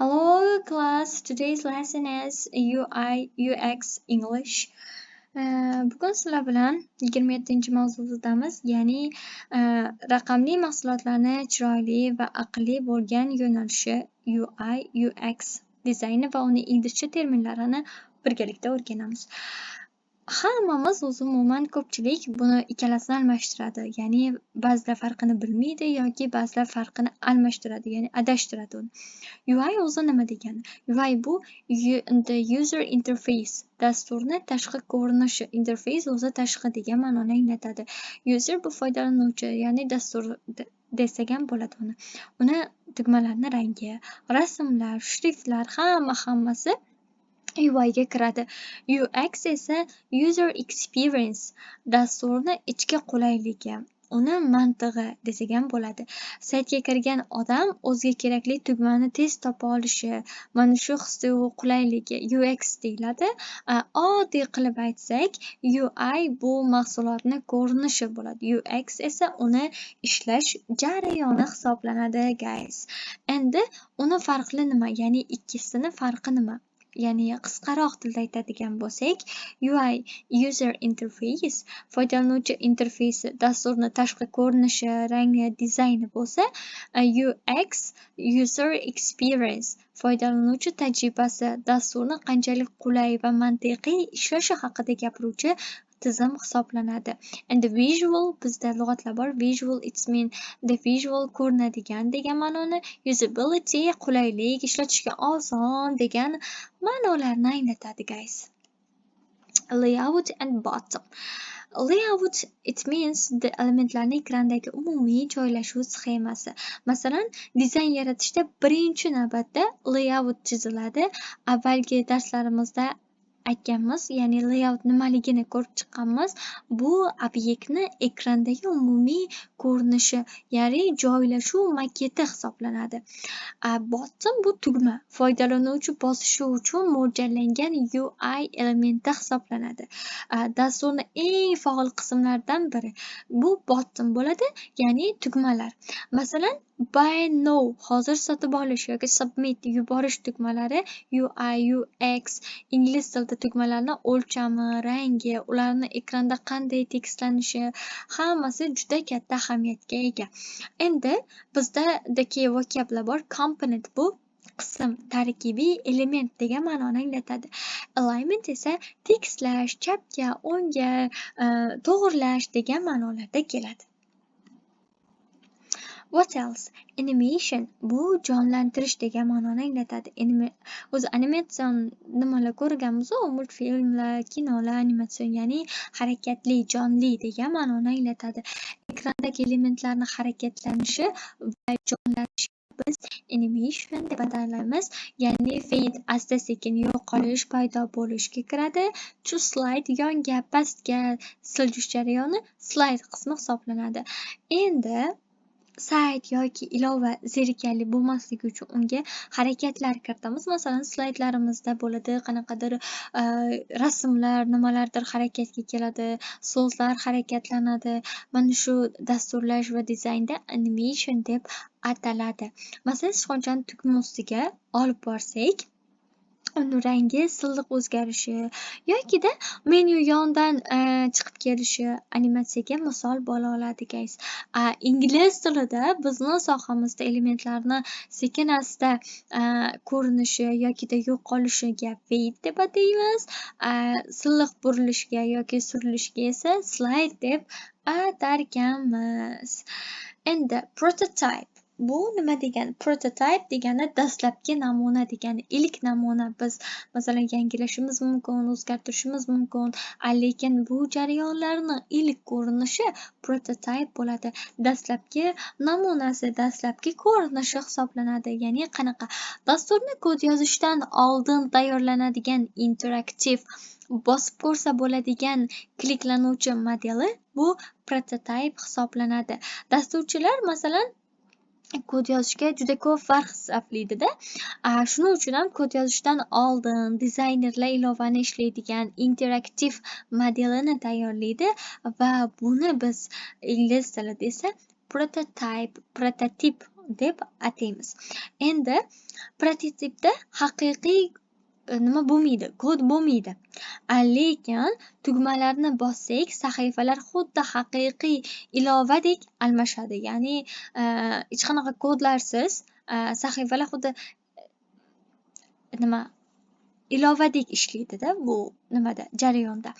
Hello class, today's lesson is UI UX English. Bugun sizlar bilan 27-mavzudamiz, ya'ni raqamli mahsulotlarni chiroyli va aqlli bo'lgan yo'nalishi UI UX dizayni va uni inglizcha terminlarini birgalikda o'rganamiz. Hammamiz umuman ko'pchilik buni ikkalasini almashtiradi, ya'ni ba'zilar farqini bilmaydi yoki ba'zilar farqini almashtiradi, ya'ni adashtiradi uni. UI o'zi nima degani? UI bu the user interface, dasturni tashqi ko'rinishi. Interface o'zi tashqi degan ma'noni anglatadi. User bu foydalanuvchi, ya'ni dastur desak ham bo'ladi uni. Uni tugmalarni rangi, rasmlar, shriftlar hammasi UI ga kiradi. UX esa user experience, dasturni ichki qulayligi, uni mantig'i desak ham bo'ladi. Saytga kirgan odam o'ziga kerakli tugmani tez topa olishi, mana shu his-tuyg'u qulayligi UX deyiladi. Oddiy qilib aytsak, UI bu mahsulotni ko'rinishi bo'ladi. UX esa uni ishlash jarayoni hisoblanadi, guys. Endi uni farqi nima? Ya'ni ikkisini farqi nima? Ya'ni qisqaroq tilda aytadigan bo'lsak, UI user interface, foydalanuvchi interfeysi, dasturni tashqi ko'rinishi, rangi, dizayni bo'lsa, UX user experience, foydalanuvchi tajribasi, dasturni qanchalik qulay va mantiqiy ishlashi haqida gapiruvchi tizim hisoblanadi. And the visual, bizda lug'atlar bor. Visual, it's mean the visual, ko'rinadigan degan ma'noni, usability, qulaylik, ishlatishga oson degan ma'nolarni anglatadi, guys. Layout and bottom. Layout, it means the elementlarni ekrandagi umumiy joylashuv sxemasi. Masalan, dizayn yaratishda birinchi navbatda layout chiziladi. Avvalgi darslarimizda aytganmiz, ya'ni layout nimaligini ko'rib chiqqanmiz. Bu obyektni ekrandagi umumiy ko'rinishi, ya'ni joylashuv maketi hisoblanadi. Bottom bu tugma, foydalanuvchi bosishi uchun mo'ljallangan UI elementi hisoblanadi. Dasturni eng faol qismlaridan biri bu bottom bo'ladi, ya'ni tugmalar. Masalan, buy now, hozir sotib olish yoki submit, yuborish tugmalari UI UX ingliz tilida tugmalarni o'lchami, rangi, ularni ekranda qanday tekstlanishi hammasi juda katta ahamiyatga ega. Endi bizdagi vocablar bor. Component bu qism, tarkibiy element degan ma'noni anglatadi. Alignment esa tekslash, chapga, o'ngga to'g'irlash degan ma'nolarda keladi. What else? Animation bu jonlantirish degan ma'noni anglatadi. O'zi animatsion nimalar ko'rganmiz, multfilmlar, kinolar, animatsion, ya'ni harakatli, jonli degan ma'noni anglatadi. Ekrandagi elementlarni harakatlanishi va jonlanishi biz animation deb atamaymiz, ya'ni fade, asta-sekin yo'qolish, paydo bo'lishga kiradi. To slide, yonga, pastga siljish jarayoni slide qismi hisoblanadi. Endi sayt yoki ilova zerikarli bo'lmasligi uchun unga harakatlar kiritamiz. Masalan, slaydlarimizda bo'ladi qanaqadir rasmlar, nimalardir harakatga keladi, so'zlar harakatlanadi. Mana shu dasturlash va dizaynda animation deb ataladi. Masalan, sichqonchani tugma ustiga olib borsak, uni rangi silliq o'zgarishi yokida menyu yondan chiqib kelishi animatsiyaga misol bo'la oladi, guys. Ingliz tilida bizni sohamizda elementlarni sekin-asta ko'rinishi yokida yo'qolishiga fade deb ataymiz. Silliq burilishiga yoki surilishiga esa slide deb atarkanmiz. Endi prototype. Bu nima degani? Prototype degani dastlabki namuna degani. Ilk namuna. Biz masalan yangilashimiz mumkin, o'zgartirishimiz mumkin, lekin bu jarayonlarni ilk ko'rinishi prototype bo'ladi. Dastlabki namunasi, dastlabki ko'rinishi hisoblanadi. Ya'ni qanaqa? Dasturni kod yozishdan oldin tayyorlanadigan interaktiv, bosib ko'rsa bo'ladigan kliklanuvchi modeli bu prototype hisoblanadi. Dasturchilar masalan kod yozishga juda ko'p vaqt sarflaydida. Shuning uchun ham kod yozishdan oldin dizaynerlar ilovani ishlaydigan interaktiv modelini tayyorlaydi va buni biz ingliz tilida esa prototip deb ataymiz. Endi prototipda haqiqiy nima bo'lmaydi, kod bo'lmaydi. Lekin tugmalarni bossak, sahifalar xuddi haqiqiy ilovadek almashadi. Ya'ni hech qanaqa kodlarsiz sahifalar xuddi nima ilovadek ishlaydi-da bu nimada jarayonda.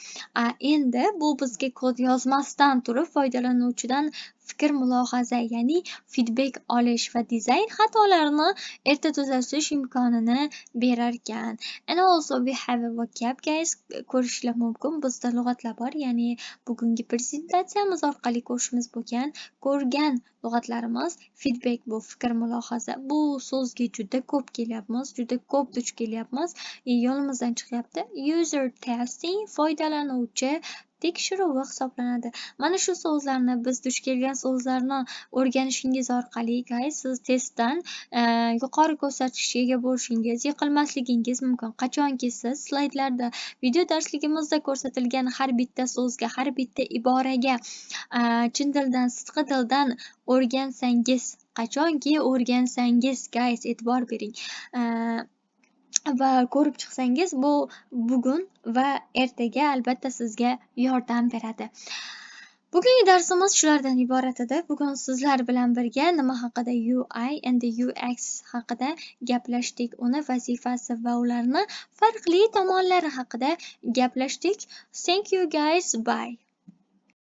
Endi bu bizga kod yozmasdan turib foydalanuvchidan fikr mulohaza, ya'ni feedback olish va dizayn xatolarini erta tuzatish imkonini berarkan. And also we have a vocab guys, ko'rishlar mumkin. Bizda lug'atlar bor, ya'ni bugungi prezentatsiyamiz orqali ko'rishimiz bo'lgan ko'rgan lug'atlarimiz feedback bu fikr mulohaza. Bu so'zga juda ko'p kelyapmiz, juda ko'p duch kelyapmiz. Yo'limizdan chiqyapti. User testing foydalanuvchi tekshiruvi hisoblanadi. Mana shu so'zlarni, biz duch kelgan so'zlarni o'rganishingiz orqali guys siz testdan yuqori ko'rsatkichga ega bo'lishingiz, yiqilmasligingiz mumkin. Qachonki siz slaydlarda, video darsligimizda ko'rsatilgan har bitta so'zga, har bitta iboraga chin dildan, sidqi dildan o'rgansangiz, qachonki o'rgansangiz guys e'tibor bering. Va ko'rib chiqsangiz, bu bugun va ertaga albatta sizga yordam beradi. Bugungi darsimiz shulardan iborat edi. Bugun sizlar bilan birga nima haqida UI and UX haqida gaplashdik. Uni vazifasi va ularni farqli tomonlari haqida gaplashdik. Thank you guys. Bye.